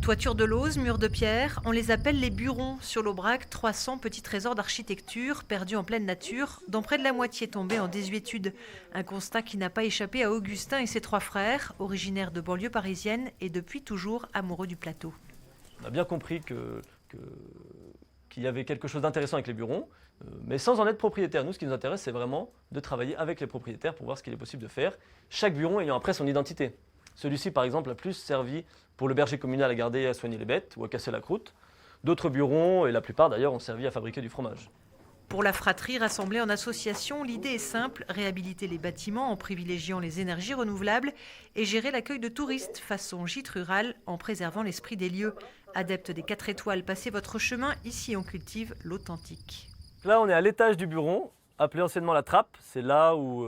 Toiture de lauze, murs de pierre, on les appelle les burons. Sur l'Aubrac, 300 petits trésors d'architecture perdus en pleine nature, dont près de la moitié tombés en désuétude. Un constat qui n'a pas échappé à Augustin et ses 3 frères, originaires de banlieue parisienne et depuis toujours amoureux du plateau. On a bien compris qu'il y avait quelque chose d'intéressant avec les burons, mais sans en être propriétaire. Nous, ce qui nous intéresse, c'est vraiment de travailler avec les propriétaires pour voir ce qu'il est possible de faire, chaque buron ayant après son identité. Celui-ci, par exemple, a plus servi pour le berger communal à garder et à soigner les bêtes ou à casser la croûte. D'autres burons, et la plupart d'ailleurs, ont servi à fabriquer du fromage. Pour la fratrie rassemblée en association, l'idée est simple, réhabiliter les bâtiments en privilégiant les énergies renouvelables et gérer l'accueil de touristes façon gîte rural en préservant l'esprit des lieux. Adeptes des 4 étoiles, passez votre chemin, ici on cultive l'authentique. Là, on est à l'étage du buron, appelé anciennement la trappe. C'est là où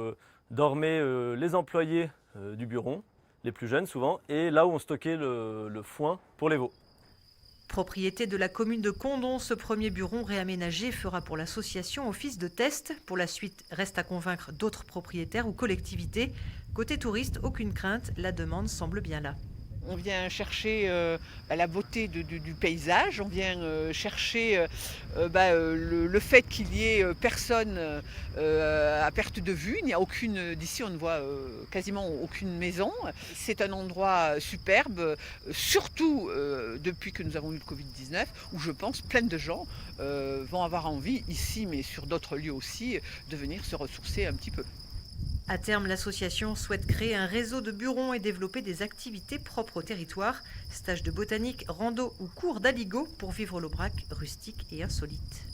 dormaient les employés du buron, les plus jeunes souvent, et là où on stockait le foin pour les veaux. Propriété de la commune de Condon, ce premier buron réaménagé fera pour l'association office de test. Pour la suite, reste à convaincre d'autres propriétaires ou collectivités. Côté touriste, aucune crainte, la demande semble bien là. On vient chercher la beauté du paysage, on vient chercher le fait qu'il y ait personne à perte de vue. Il n'y a aucune, d'ici on ne voit quasiment aucune maison. C'est un endroit superbe, surtout depuis que nous avons eu le Covid-19, où je pense plein de gens vont avoir envie, ici mais sur d'autres lieux aussi, de venir se ressourcer un petit peu. À terme, l'association souhaite créer un réseau de burons et développer des activités propres au territoire, stages de botanique, rando ou cours d'aligot pour vivre l'Aubrac rustique et insolite.